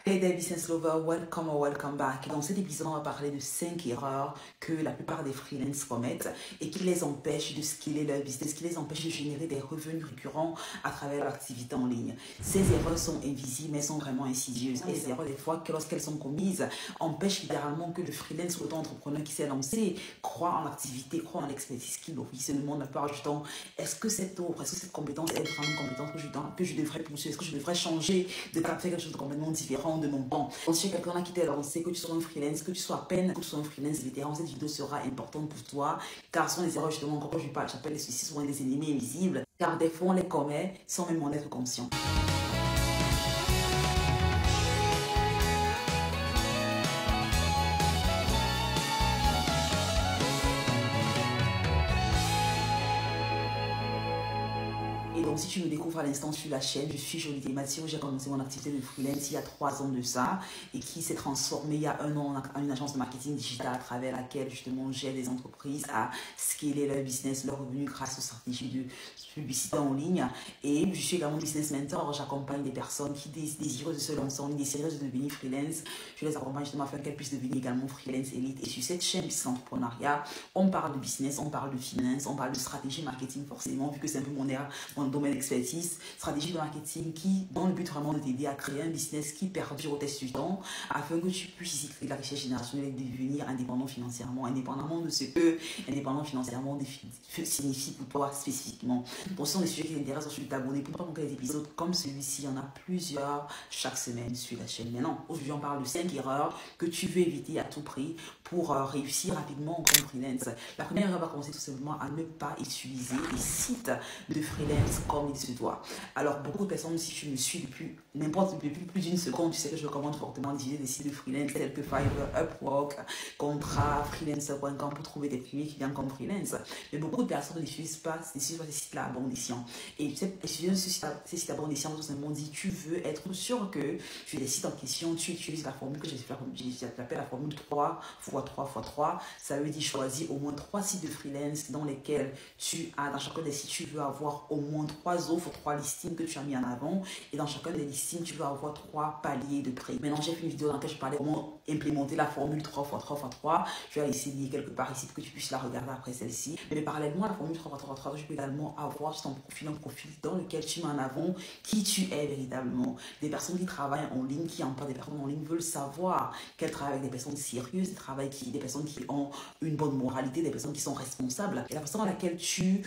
Hey there business lover, welcome or welcome back. Dans cet épisode, on va parler de 5 erreurs que la plupart des freelances commettent et qui les empêchent de scaler leur business, qui les empêchent de générer des revenus récurrents à travers leur activité en ligne. Ces erreurs sont invisibles mais sont vraiment insidieuses. Et ces erreurs, des fois, lorsqu'elles sont commises, empêchent littéralement que le freelance ou l'auto-entrepreneur qui s'est lancé croit en l'activité, croit en l'expertise qu'il offre. Il se demande la plupart du temps, est-ce que cette offre, est-ce que cette compétence est vraiment une compétence que je devrais poursuivre, est-ce que je devrais changer de cap, faire quelque chose de complètement différent de mon temps. Donc, si quelqu'un qui t'est lancé, que tu sois un freelance, que tu sois à peine, que tu sois un freelance vétéran, cette vidéo sera importante pour toi, car ce sont les erreurs justement, quand je parle, j'appelle les soucis souvent des ennemis invisibles, car des fois on les commet sans même en être conscient. Et donc, si tu me découvres à l'instant sur la chaîne, je suis Jolie Mathieu. J'ai commencé mon activité de freelance il y a 3 ans de ça et qui s'est transformée il y a 1 an en une agence de marketing digital à travers laquelle justement j'aide les entreprises à scaler leur business, leur revenu grâce aux stratégies de publicité en ligne. Et je suis également business mentor. J'accompagne des personnes qui désirent de se lancer en ligne, désirent de devenir freelance. Je les accompagne justement afin qu'elles puissent devenir également freelance élite. Et sur cette chaîne Business Entrepreneuriat, on parle de business, on parle de finance, on parle de stratégie marketing forcément, vu que c'est un peu mon domaine d'expertise, stratégie de marketing qui, dans le but vraiment de t'aider à créer un business qui perdure au test du temps, afin que tu puisses ici créer de la richesse générationnelle et devenir indépendant financièrement, indépendamment de ce que indépendant financièrement signifie pour toi spécifiquement. Donc, ce sont des sujets qui t'intéressent, ensuite t'abonner pour ne pas manquer des épisodes comme celui-ci. Il y en a plusieurs chaque semaine sur la chaîne. Maintenant, aujourd'hui, on parle de 5 erreurs que tu veux éviter à tout prix pour réussir rapidement en tant que freelance. La première erreur va commencer tout simplement à ne pas utiliser les sites de freelance comme il se doit. Alors, beaucoup de personnes, si tu me suis depuis plus d'une seconde, tu sais que je recommande fortement d'utiliser des sites de freelance tels que Fiverr, Upwork, Contrat, freelancer.com pour trouver des premiers clients comme freelance. Mais beaucoup de personnes n'utilisent pas ces sites-là à bon escient. Et tu sais, utiliser ces sites à bon escient, tout simplement dit, tu veux être sûr que tu les sites en question, tu utilises la formule que j'appelle la formule 3x3x3. Ça veut dire choisir au moins 3 sites de freelance dans lesquels tu as, dans chacun des sites, tu veux avoir au moins 3 offres, 3 listings que tu as mis en avant. Et dans chacun des listings, tu veux avoir 3 paliers de prix. Maintenant, j'ai fait une vidéo dans laquelle je parlais comment implémenter la formule 3x3x3. Je vais laisser lier quelque part ici pour que tu puisses la regarder après celle-ci. Mais parallèlement à la formule 3x3x3, je peux également avoir sur ton profil un profil dans lequel tu mets en avant qui tu es véritablement. Des personnes qui travaillent en ligne, qui emploient des personnes en ligne, veulent savoir qu'elles travaillent avec des personnes sérieuses, des personnes qui ont une bonne moralité, des personnes qui sont responsables. Et la façon dans laquelle tu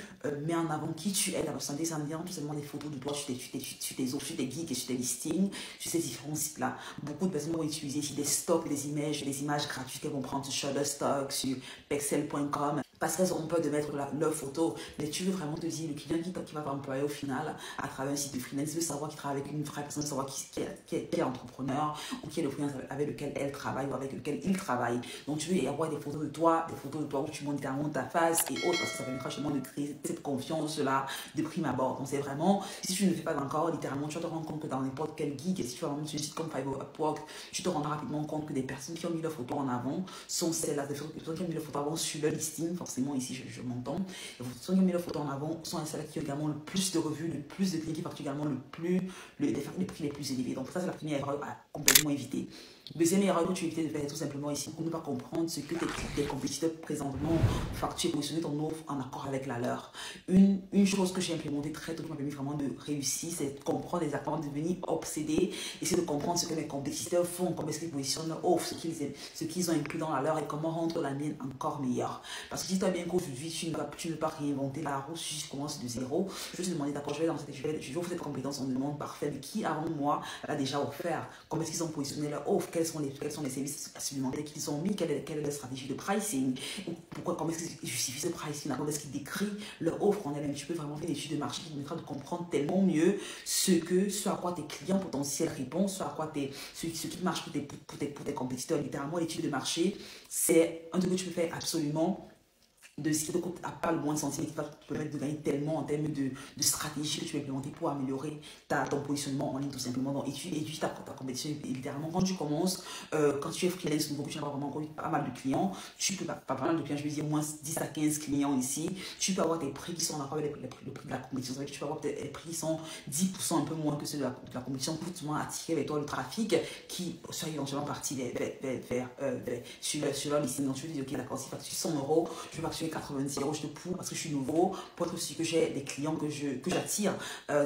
mets en avant qui tu es, la personnalité, ça me vient tout simplement des photos de toi sur tes offres, sur tes geeks et sur tes listings, sur ces différents sites-là. Beaucoup de personnes vont utiliser ici des stocks, des images gratuites qu'elles vont prendre sur Shutterstock, sur Pexel.com. Parce qu'elles auront peur de mettre leur photo. Mais tu veux vraiment te dire, le client qui va t'employer au final à travers un site de freelance veut savoir qu'il travaille avec une vraie personne, savoir qui est entrepreneur ou qui est le freelance avec lequel elle travaille ou avec lequel il travaille. Donc tu veux avoir des photos de toi où tu montres littéralement ta face et autres, parce que ça permettra justement de créer cette confiance-là de prime abord. Donc c'est vraiment, si tu ne le fais pas encore, littéralement, tu vas te rendre compte que dans n'importe quel geek, et si tu vas sur un site comme Fiverr, Upwork, tu te rendras rapidement compte que des personnes qui ont mis leurs photos en avant sont celles-là, des personnes qui ont mis leurs photos en avant sur leur listing. Forcément, ici, je m'entends. Les personnes qui ont mis leurs photos en avant sont celles qui ont également le plus de revues, le plus de clients, qui facturent également les prix les plus élevés. Donc, ça, c'est la première erreur à complètement éviter. Deuxième erreur que tu évites de faire tout simplement ici pour ne pas comprendre ce que tes compétiteurs présentement facturent, positionner ton offre en accord avec la leur. Une chose que j'ai implémentée très tôt qui m'a permis vraiment de réussir, c'est de comprendre les accords, de devenir obsédé, essayer de comprendre ce que mes compétiteurs font, comment est-ce qu'ils positionnent leur offre, ce qu'ils ont inclus dans la leur et comment rendre la mienne encore meilleure. Parce que dis-toi bien qu'aujourd'hui, tu ne veux pas réinventer la roue, si tu commences de zéro. Je vais te demander d'accord, je vais offrir cette compétence en demande parfaite, mais qui avant moi l'a déjà offert, comment est-ce qu'ils ont positionné leur offre, quels sont les services supplémentaires qu'ils ont mis, quelle est leur stratégie de pricing, comment est-ce qu'ils justifient ce pricing, comment est-ce qu'ils décrivent leur offre en elle-même. Tu peux vraiment faire une étude de marché qui te permettra de comprendre tellement mieux ce à quoi tes clients potentiels répondent, ce qui marche pour tes compétiteurs. Littéralement, l'étude de marché, c'est un truc que tu peux faire absolument de ce qui te coûte à pas le moins de centimes, qui va te permettre de gagner tellement en termes de stratégie que tu vas implémenter pour améliorer ton positionnement en ligne tout simplement. Donc, étudie ta compétition littéralement. Quand tu commences, quand tu es freelance nouveau, que tu n'as pas vraiment encore eu pas mal de clients, tu peux pas mal de clients, je veux dire moins 10 à 15 clients ici, tu peux avoir des prix qui sont en accord avec le prix de la compétition. Ça veut dire que tu peux avoir des prix qui sont 10% un peu moins que ceux de la compétition pour justement attirer avec toi le trafic qui soit éventuellement parti sur leur listing. Donc tu veux dire, ok, d'accord, si je facture 100 euros, je vais facturer 90 euros, je te pousse parce que je suis nouveau, pour être aussi que j'ai des clients que j'attire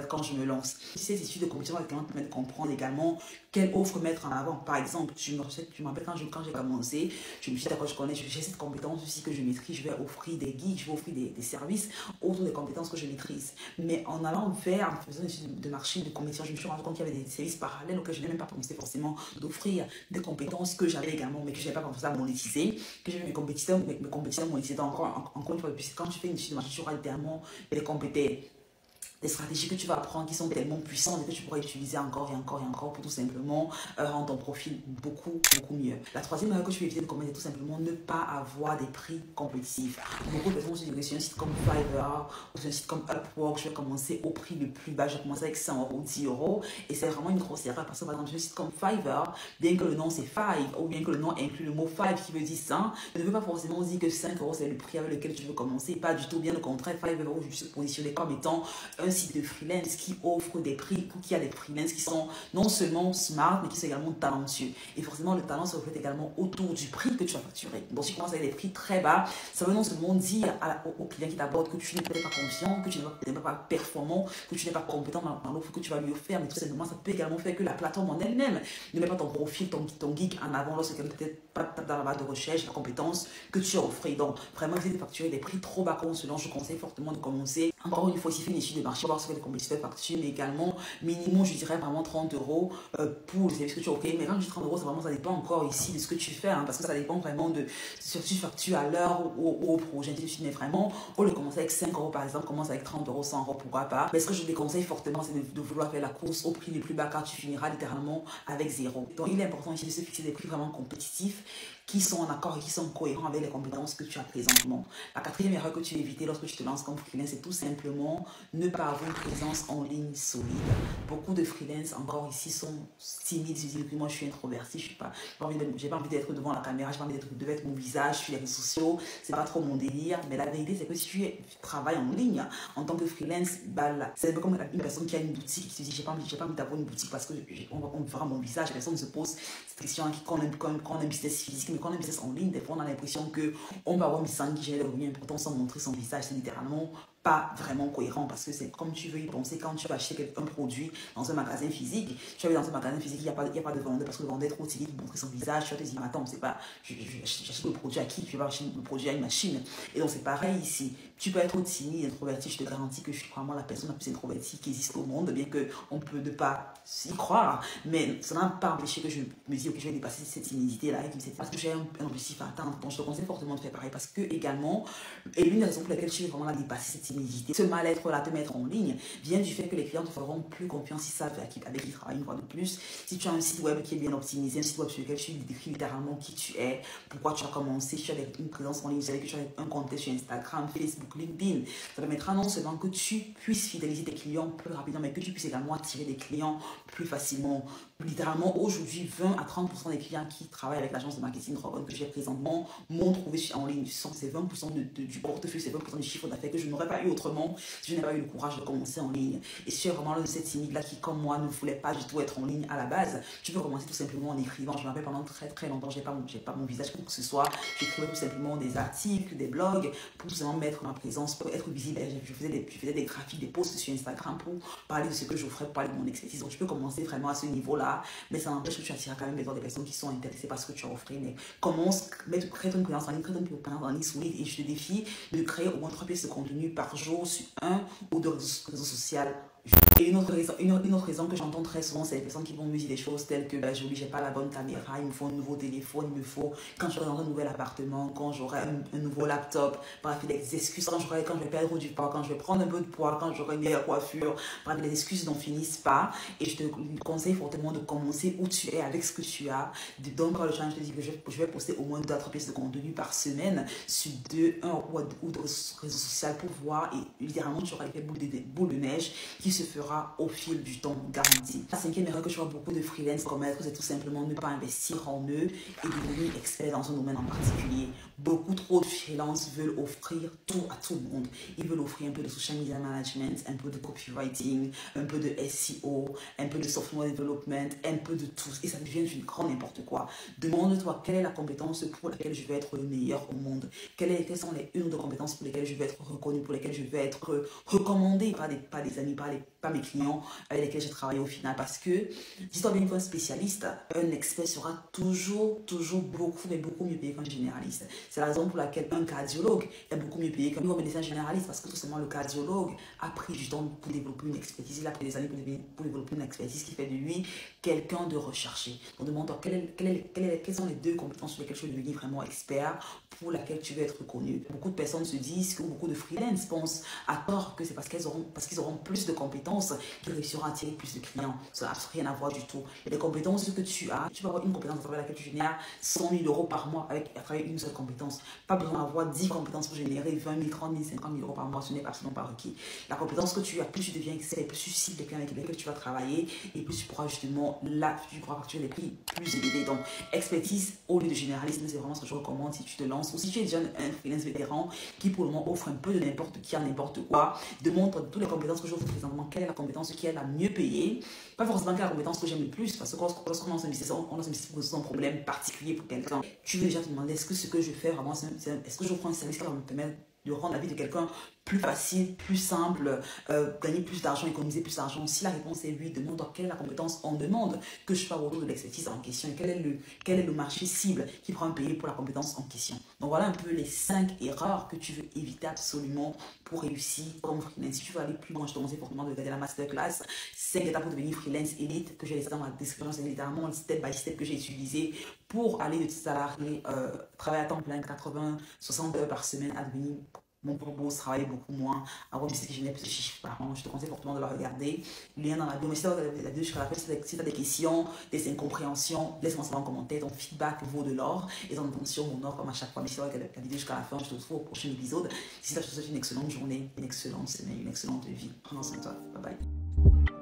quand je me lance. Ces études de compétition vont te permettre de comprendre également quelle offre mettre en avant. Par exemple, je me rappelle quand j'ai commencé, je me suis dit, d'accord, j'ai cette compétence aussi que je maîtrise, je vais offrir des guides, je vais offrir des services autour des compétences que je maîtrise. Mais en faisant une étude de marché, de compétition, je me suis rendu compte qu'il y avait des services parallèles auxquels je n'ai même pas pensé forcément d'offrir des compétences que j'avais également, mais que je n'avais pas pensé à monétiser, que j'avais mes compétiteurs monétiser. Encore une fois, quand tu fais une étude de marché, tu auras littéralement des compétences, des stratégies que tu vas apprendre qui sont tellement puissantes et que tu pourras utiliser encore et encore et encore pour tout simplement rendre ton profil beaucoup mieux. La troisième erreur que tu peux éviter de commettre, c'est tout simplement ne pas avoir des prix compétitifs. Beaucoup de personnes se disent, sur un site comme Fiverr ou sur un site comme Upwork, je vais commencer au prix le plus bas, je vais commencer avec 100 euros, 10 euros, et c'est vraiment une grosse erreur parce que par exemple sur un site comme Fiverr, bien que le nom c'est Five ou bien que le nom inclut le mot Five qui veut dire 100, ne veut pas forcément dire que 5 euros c'est le prix avec lequel tu veux commencer, pas du tout, bien au contraire. Fiverr je suis positionné comme étant un site de freelance qui offre des prix, qui a des freelance qui sont non seulement smart, mais qui sont également talentueux. Et forcément, le talent se reflète également autour du prix que tu vas facturer. Donc, si tu commences avec des prix très bas, ça veut non seulement dire au client qui t'aborde que tu n'es peut-être pas confiant, que tu n'es pas performant, que tu n'es pas compétent dans l'offre que tu vas lui offrir, mais tout simplement, ça peut également faire que la plateforme en elle-même ne met pas ton profil, ton geek en avant lorsque peut-être pas dans la barre de recherche, la compétence que tu as offert. Donc, vraiment, essayer de facturer des prix trop bas comme cela. Je conseille fortement de commencer. Encore une fois, il faut une étude de marché, voir ce que les compétiteurs facturent, mais également, minimum, je dirais vraiment 30 euros pour le service que tu offres. Mais quand je dis 30 euros, c'est vraiment, ça dépend encore ici de ce que tu fais, hein, parce que ça dépend vraiment de si tu factures à l'heure ou au projet. Mais vraiment, au lieu de commencer avec 5 euros par exemple, commence avec 30 euros, 100 euros, pourquoi pas. Mais ce que je déconseille fortement, c'est de vouloir faire la course au prix le plus bas, car tu finiras littéralement avec zéro. Donc, il est important ici de se fixer des prix vraiment compétitifs qui sont en accord et qui sont cohérents avec les compétences que tu as présentement. La quatrième erreur que tu veux éviter lorsque tu te lances comme freelance, c'est tout simplement ne pas avoir une présence en ligne solide. Beaucoup de freelance encore ici sont timides, ils disent que moi je suis introverti, j'ai pas envie d'être devant la caméra, j'ai pas envie d'être mon visage sur les réseaux sociaux, c'est pas trop mon délire. Mais la vérité c'est que si tu travailles en ligne en tant que freelance, c'est un peu comme une personne qui a une boutique qui se dit j'ai pas envie d'avoir une boutique parce que on me fera mon visage. La personne se pose cette question qu'on a un business physique, mais quand on a un business en ligne, des fois on a l'impression qu'on va avoir une business qui génère des revenus importants sans montrer son visage. C'est littéralement pas vraiment cohérent parce que c'est comme tu veux y penser quand tu vas acheter un produit dans un magasin physique. Tu vas dans un magasin physique, il n'y a pas de vendeur parce que le vendeur est trop timide pour montrer son visage. Tu vas te dire, mais attends, c'est pas, j'achète le produit à qui? Je vais pas acheter le produit à une machine. Et donc c'est pareil ici. Tu peux être timide, introverti, je te garantis que je suis vraiment la personne la plus introvertie qui existe au monde, bien qu'on peut ne pas y croire, mais ça n'a pas empêché que je me dise, ok, je vais dépasser cette timidité-là, parce que j'ai un objectif à atteindre. Donc je te conseille fortement de faire pareil, parce que également, et l'une des raisons pour lesquelles je vais vraiment dépasser cette timidité, ce mal-être-là, te mettre en ligne, vient du fait que les clients te feront plus confiance si savent avec qui ils travaillent une fois de plus. Si tu as un site web qui est bien optimisé, un site web sur lequel tu décris littéralement qui tu es, pourquoi tu as commencé, tu as une présence en ligne, que tu as un compte sur Instagram, Facebook, LinkedIn, ça permettra non seulement que tu puisses fidéliser tes clients plus rapidement, mais que tu puisses également attirer des clients plus facilement. Littéralement, aujourd'hui, 20 à 30% des clients qui travaillent avec l'agence de marketing Dragon que j'ai présentement m'ont trouvé en ligne. C'est 20% du portefeuille, c'est 20% du chiffre d'affaires que je n'aurais pas eu autrement si je n'avais pas eu le courage de commencer en ligne. Et si tu es vraiment l'un de cette timide-là qui, comme moi, ne voulait pas du tout être en ligne à la base, tu peux commencer tout simplement en écrivant. Je me rappelle pendant très longtemps, je n'ai pas mon visage pour que ce soit. J'écrivais tout simplement des articles, des blogs, pour tout simplement mettre ma présence, pour être visible. Je faisais des graphiques, des posts sur Instagram pour parler de ce que j'offrais, pour parler de mon expertise. Donc, tu peux commencer vraiment à ce niveau-là, mais ça n'empêche que tu attireras quand même des personnes qui sont intéressées par ce que tu as offert. Mais commence, crée ton présence en ligne, crée ton présence en ligne solide, et je te défie de créer au moins 3 pièces de contenu par jour sur un ou 2 réseaux sociaux Et une autre raison que j'entends très souvent, c'est les personnes qui vont me dire des choses telles que Jolie, j'ai pas la bonne caméra, il me faut un nouveau téléphone, il me faut, quand j'aurai dans un nouvel appartement, quand j'aurai un nouveau laptop, bref, des excuses, quand je vais perdre du poids, quand je vais prendre un peu de poids, quand j'aurai une meilleure coiffure, bref, les excuses n'en finissent pas. Et je te conseille fortement de commencer où tu es avec ce que tu as. Donc, quand le challenge te dit que je vais poster au moins 2 à 3 pièces de contenu par semaine sur un ou deux réseaux sociaux pour voir, et littéralement, tu auras l'effet boule de neige qui se fera au fil du temps, garanti. La 5e erreur que je vois beaucoup de freelance commettre, c'est tout simplement ne pas investir en eux et devenir expert dans un domaine en particulier. Beaucoup trop de freelance veulent offrir tout à tout le monde. Ils veulent offrir un peu de social media management, un peu de copywriting, un peu de SEO, un peu de software development, un peu de tout. Et ça devient du grand n'importe quoi. Demande-toi quelle est la compétence pour laquelle je vais être le meilleur au monde. Quelles sont les une de compétences pour lesquelles je vais être reconnu, pour lesquelles je vais être recommandé par des amis, par mes clients avec lesquels j'ai travaillé au final. Parce que, dis-toi bien qu'un spécialiste, un expert sera toujours beaucoup, mais beaucoup mieux payé qu'un généraliste. C'est la raison pour laquelle un cardiologue est beaucoup mieux payé qu'un médecin généraliste, parce que tout simplement le cardiologue a pris du temps pour développer une expertise, il a pris des années pour développer une expertise qui fait de lui quelqu'un de recherché. Donc demande-toi quelles sont les 2 compétences sur lesquelles je vais devenir vraiment expert, pour laquelle tu veux être reconnu. Beaucoup de personnes se disent, que beaucoup de freelance pensent à tort que c'est parce qu'ils auront plus de compétences qu'ils réussiront à attirer plus de clients. Ça n'a rien à voir du tout. Et les compétences que tu as, tu vas avoir une compétence à travers laquelle tu génères 100 000 euros par mois à travers une seule compétence. Pas besoin d'avoir 10 compétences pour générer 20 000, 30 000, 50 000 euros par mois. Ce n'est absolument pas requis. La compétence que tu as, plus tu deviens expert, plus tu cibles les clients avec lesquels tu vas travailler, et plus tu pourras justement, là, tu pourras facturer les prix plus élevés. Donc, expertise au lieu de généralisme, c'est vraiment ce que je recommande si tu te lances, ou si tu es déjà un freelance vétéran qui pour le moment offre un peu de n'importe qui à n'importe quoi. Demande toutes les compétences que j'offre présentement, quelle est la compétence qui est la mieux payée. Pas forcément quelle est la compétence que j'aime le plus, parce que lorsqu'on lance un business, on lance un business pour résoudre un problème particulier pour quelqu'un. Tu veux déjà te demander, est-ce que ce que je fais vraiment, est-ce que je prends un service qui va me permettre de rendre la vie de quelqu'un plus facile, plus simple, gagner plus d'argent, économiser plus d'argent. Si la réponse est oui, demande-toi quelle est la compétence en demande que je fais autour de l'expertise en question, et quel est le marché cible qui prend un payer pour la compétence en question. Donc voilà un peu les 5 erreurs que tu veux éviter absolument pour réussir comme freelance. Si tu veux aller plus loin, je te conseille fortement de regarder la masterclass 5 étapes pour devenir freelance élite que j'ai laissé dans la description. C'est littéralement le step by step que j'ai utilisé pour aller de salarié, travailler à temps plein, 80-60 heures par semaine, à devenir mon propos, travailler beaucoup moins, avoir du qui génère plus de chiffres par an. Je te conseille fortement de la regarder. Lien dans la bio. Mais si tu as la vidéo jusqu'à la fin, si tu as des questions, des incompréhensions, laisse-moi savoir en commentaire. Ton feedback vaut de l'or. Et ton attention mon or comme à chaque fois. Mais si tu as la vidéo jusqu'à la fin, je te retrouve au prochain épisode. Si tu as une excellente journée, une excellente semaine, une excellente vie. Prends soin de toi. Bye bye.